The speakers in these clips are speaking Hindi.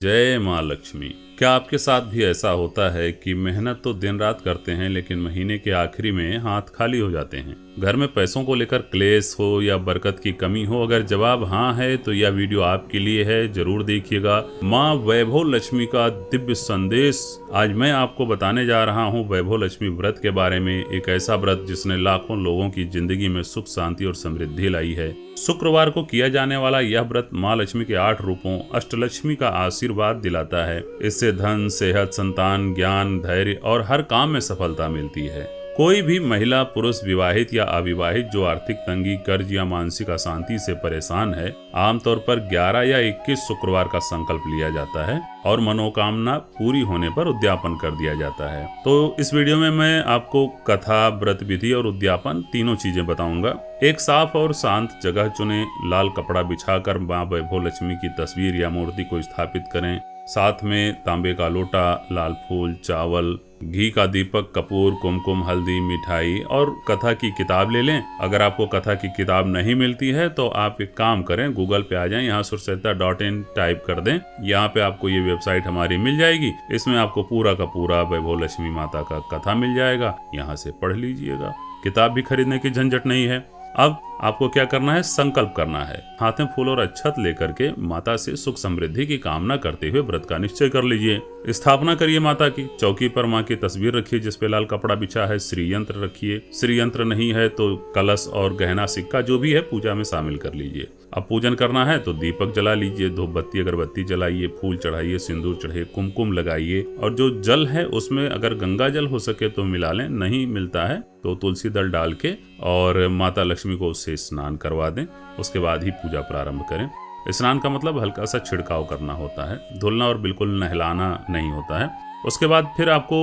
जय माँ लक्ष्मी। क्या आपके साथ भी ऐसा होता है कि मेहनत तो दिन रात करते हैं लेकिन महीने के आखिरी में हाथ खाली हो जाते हैं? घर में पैसों को लेकर क्लेश हो या बरकत की कमी हो, अगर जवाब हाँ है तो यह वीडियो आपके लिए है, जरूर देखिएगा। माँ वैभव लक्ष्मी का दिव्य संदेश आज मैं आपको बताने जा रहा हूँ। वैभव लक्ष्मी व्रत के बारे में, एक ऐसा व्रत जिसने लाखों लोगों की जिंदगी में सुख, शांति और समृद्धि लाई है। शुक्रवार को किया जाने वाला यह व्रत माँ लक्ष्मी के 8 रूपों अष्टलक्ष्मी का आशीर्वाद दिलाता है। इससे धन, सेहत, संतान, ज्ञान, धैर्य और हर काम में सफलता मिलती है। कोई भी महिला, पुरुष, विवाहित या अविवाहित जो आर्थिक तंगी, कर्ज या मानसिक अशांति से परेशान है, आमतौर पर 11 या 21 शुक्रवार का संकल्प लिया जाता है और मनोकामना पूरी होने पर उद्यापन कर दिया जाता है। तो इस वीडियो में मैं आपको कथा, व्रत विधि और उद्यापन तीनों चीजें बताऊंगा। एक साफ और शांत जगह चुनें, लाल कपड़ा बिछाकर माँ वैभव लक्ष्मी की तस्वीर या मूर्ति को स्थापित करें। साथ में तांबे का लोटा, लाल फूल, चावल, घी का दीपक, कपूर, कुमकुम, हल्दी, मिठाई और कथा की किताब ले लें। अगर आपको कथा की किताब नहीं मिलती है तो आप एक काम करें, गूगल पे आ जाएं, यहाँ surseta.in टाइप कर दें। यहाँ पे आपको ये वेबसाइट हमारी मिल जाएगी। इसमें आपको पूरा का पूरा वैभव लक्ष्मी माता का कथा मिल जाएगा, यहाँ से पढ़ लीजिएगा। किताब भी खरीदने की झंझट नहीं है। अब आपको क्या करना है, संकल्प करना है। हाथ में फूल और अक्षत लेकर के माता से सुख समृद्धि की कामना करते हुए व्रत का निश्चय कर लीजिए। स्थापना करिए माता की। चौकी पर माँ की तस्वीर रखिए जिस पे लाल कपड़ा बिछा है। श्री यंत्र रखिए। श्री यंत्र नहीं है तो कलश और गहना सिक्का जो भी है पूजा में शामिल कर लीजिए। अब पूजन करना है तो दीपक जला लीजिए, धूप बत्ती अगरबत्ती जलाइए, फूल चढ़ाइए, सिंदूर चढ़े, कुमकुम लगाइए और जो जल है उसमें अगर गंगा जल हो सके तो मिला लें, नहीं मिलता है तो तुलसी दल डाल के और माता लक्ष्मी को उससे स्नान करवा दें। उसके बाद ही पूजा प्रारंभ करें। स्नान का मतलब हल्का सा छिड़काव करना होता है, धुलना और बिल्कुल नहलाना नहीं होता है। उसके बाद फिर आपको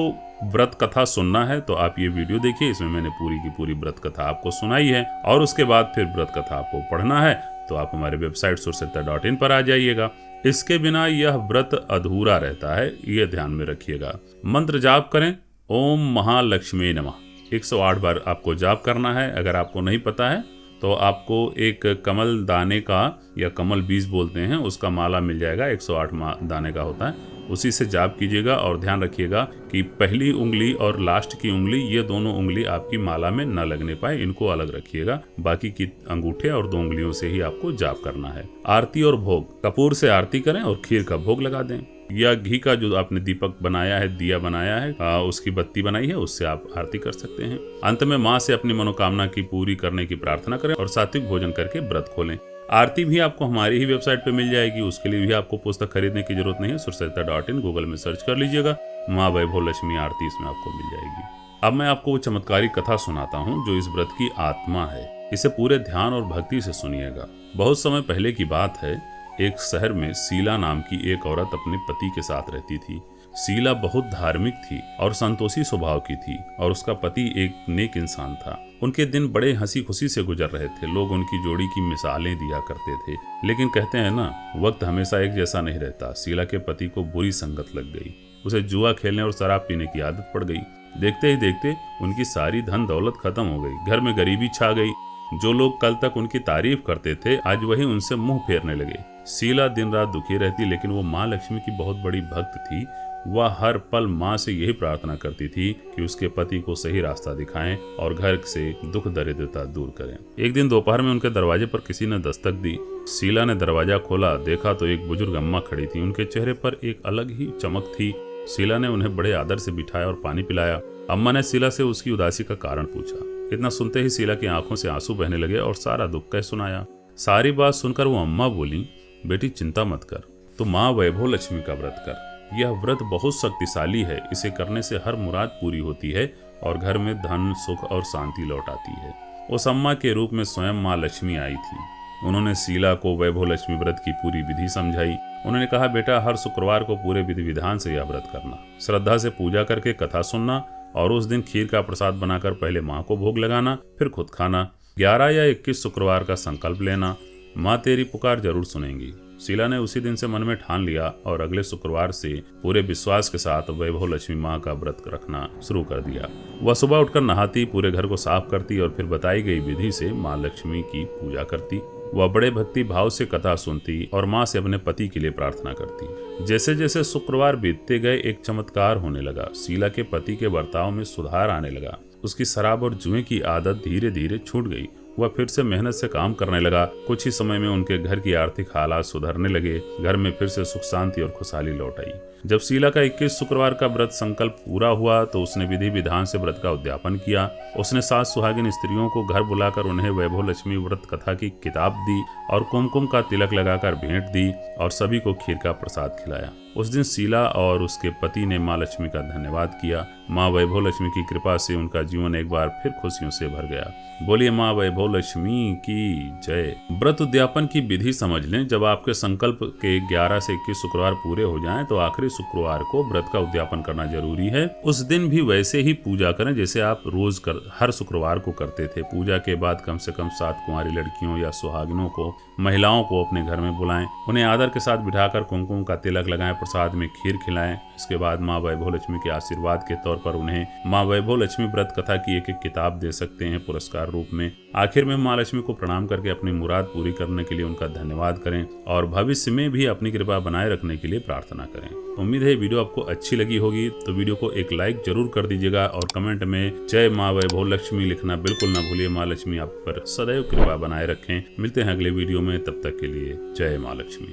व्रत कथा सुनना है तो आप ये वीडियो देखिए, इसमें मैंने पूरी की पूरी व्रत कथा आपको सुनाई है। और उसके बाद फिर व्रत कथा आपको पढ़ना है तो आप हमारे वेबसाइट surseta.in पर आ जाइएगा। इसके बिना यह व्रत अधूरा रहता है, ये ध्यान में रखिएगा। मंत्र जाप करें, ओम महालक्ष्मी नमः 108 बार आपको जाप करना है। अगर आपको नहीं पता है तो आपको एक कमल दाने का या कमल बीज बोलते हैं उसका माला मिल जाएगा, 108 दाने का होता है, उसी से जाप कीजिएगा। और ध्यान रखिएगा कि पहली उंगली और लास्ट की उंगली, ये दोनों उंगली आपकी माला में न लगने पाए, इनको अलग रखिएगा। बाकी की अंगूठे और 2 उंगलियों से ही आपको जाप करना है। आरती और भोग, कपूर से आरती करें और खीर का भोग लगा दें, या घी का जो आपने दीपक बनाया है, दिया बनाया है, उसकी बत्ती बनाई है, उससे आप आरती कर सकते हैं। अंत में माँ से अपनी मनोकामना की पूरी करने की प्रार्थना करें और सात्विक भोजन करके व्रत खोलें। आरती भी आपको हमारी ही वेबसाइट पे मिल जाएगी, उसके लिए भी आपको पुस्तक खरीदने की जरूरत नहीं है। surseta.in गूगल में सर्च कर लीजिएगा, माँ वैभव लक्ष्मी आरती इसमें आपको मिल जाएगी। अब मैं आपको वो चमत्कारी कथा सुनाता हूँ जो इस व्रत की आत्मा है। इसे पूरे ध्यान और भक्ति से सुनिएगा। बहुत समय पहले की बात है, एक शहर में शीला नाम की एक औरत अपने पति के साथ रहती थी। शीला बहुत धार्मिक थी और संतोषी स्वभाव की थी और उसका पति एक नेक इंसान था। उनके दिन बड़े हंसी खुशी से गुजर रहे थे। लोग उनकी जोड़ी की मिसालें दिया करते थे। लेकिन कहते हैं ना, वक्त हमेशा एक जैसा नहीं रहता। शीला के पति को बुरी संगत लग गई। उसे जुआ खेलने और शराब पीने की आदत पड़ गई। देखते ही देखते उनकी सारी धन दौलत खत्म हो गई। घर में गरीबी छा गई। जो लोग कल तक उनकी तारीफ करते थे आज वही उनसे मुंह फेरने लगे। शीला दिन रात दुखी रहती, लेकिन वो माँ लक्ष्मी की बहुत बड़ी भक्त थी। वह हर पल माँ से यही प्रार्थना करती थी कि उसके पति को सही रास्ता दिखाएं और घर से दुख दरिद्रता दूर करें। एक दिन दोपहर में उनके दरवाजे पर किसी ने दस्तक दी। शीला ने दरवाजा खोला, देखा तो एक बुजुर्ग अम्मा खड़ी थी। उनके चेहरे पर एक अलग ही चमक थी। शीला ने उन्हें बड़े आदर से बिठाया और पानी पिलाया। अम्मा ने शीला से उसकी उदासी का कारण पूछा। इतना सुनते ही शीला की आंखों से आंसू बहने लगे और सारा दुख कह सुनाया। सारी बात सुनकर वो अम्मा बोली, बेटी चिंता मत कर, तो माँ वैभव लक्ष्मी का व्रत कर। यह व्रत बहुत शक्तिशाली है। इसे करने से हर मुराद पूरी होती है और घर में धन, सुख और शांति लौट आती है। उस अम्मा के रूप में स्वयं माँ लक्ष्मी आई थी। उन्होंने शीला को वैभव लक्ष्मी व्रत की पूरी विधि समझाई। उन्होंने कहा, बेटा हर शुक्रवार को पूरे विधि विधान से यह व्रत करना, श्रद्धा से पूजा करके कथा सुनना और उस दिन खीर का प्रसाद बनाकर पहले माँ को भोग लगाना, फिर खुद खाना। 11 या 21 शुक्रवार का संकल्प लेना, माँ तेरी पुकार जरूर सुनेंगी। शीला ने उसी दिन से मन में ठान लिया और अगले शुक्रवार से पूरे विश्वास के साथ वैभव लक्ष्मी माँ का व्रत रखना शुरू कर दिया। वह सुबह उठकर नहाती, पूरे घर को साफ करती और फिर बताई गई विधि से माँ लक्ष्मी की पूजा करती। वह बड़े भक्ति भाव से कथा सुनती और माँ से अपने पति के लिए प्रार्थना करती। जैसे जैसे शुक्रवार बीतते गए एक चमत्कार होने लगा। शीला के पति के बर्ताव में सुधार आने लगा। उसकी शराब और जुए की आदत धीरे धीरे छूट गई। वह फिर से मेहनत से काम करने लगा। कुछ ही समय में उनके घर की आर्थिक हालात सुधरने लगे। घर में फिर से सुख शांति और खुशहाली लौट आई। जब शीला का 21 शुक्रवार का व्रत संकल्प पूरा हुआ तो उसने विधि विधान से व्रत का उद्यापन किया। उसने 7 सुहागिन स्त्रियों को घर बुलाकर उन्हें वैभव लक्ष्मी व्रत कथा की किताब दी और कुमकुम का तिलक लगाकर भेंट दी और सभी को खीर का प्रसाद खिलाया। उस दिन शीला और उसके पति ने माँ लक्ष्मी का धन्यवाद किया। माँ वैभव लक्ष्मी की कृपा से उनका जीवन एक बार फिर खुशियों से भर गया। बोलिए माँ वैभव लक्ष्मी की जय। व्रत उद्यापन की विधि समझ लें। जब आपके संकल्प के 11 से 21 शुक्रवार पूरे हो जाएं तो आखिरी शुक्रवार को व्रत का उद्यापन करना जरूरी है। उस दिन भी वैसे ही पूजा करें जैसे आप रोज हर शुक्रवार को करते थे। पूजा के बाद कम से कम 7 कुंवारी लड़कियों या सुहागिनों को, महिलाओं को अपने घर में बुलाएं। उन्हें आदर के साथ बिठाकर कुमकुम का तिलक लगाएं, प्रसाद में खीर खिलाएं। इसके बाद माँ वैभव लक्ष्मी के आशीर्वाद के तौर पर उन्हें माँ वैभव लक्ष्मी व्रत कथा की एक किताब दे सकते हैं पुरस्कार रूप में। आखिर में माँ लक्ष्मी को प्रणाम करके अपनी मुराद पूरी करने के लिए उनका धन्यवाद करें और भविष्य में भी अपनी कृपा बनाए रखने के लिए प्रार्थना करें। उम्मीद है वीडियो आपको अच्छी लगी होगी, तो वीडियो को एक लाइक जरूर कर दीजिएगा और कमेंट में जय माँ वैभव लक्ष्मी लिखना बिल्कुल ना भूलिए। माँ लक्ष्मी आप पर सदैव कृपा बनाए रखें। मिलते हैं अगले वीडियो में, तब तक के लिए जय माँ लक्ष्मी।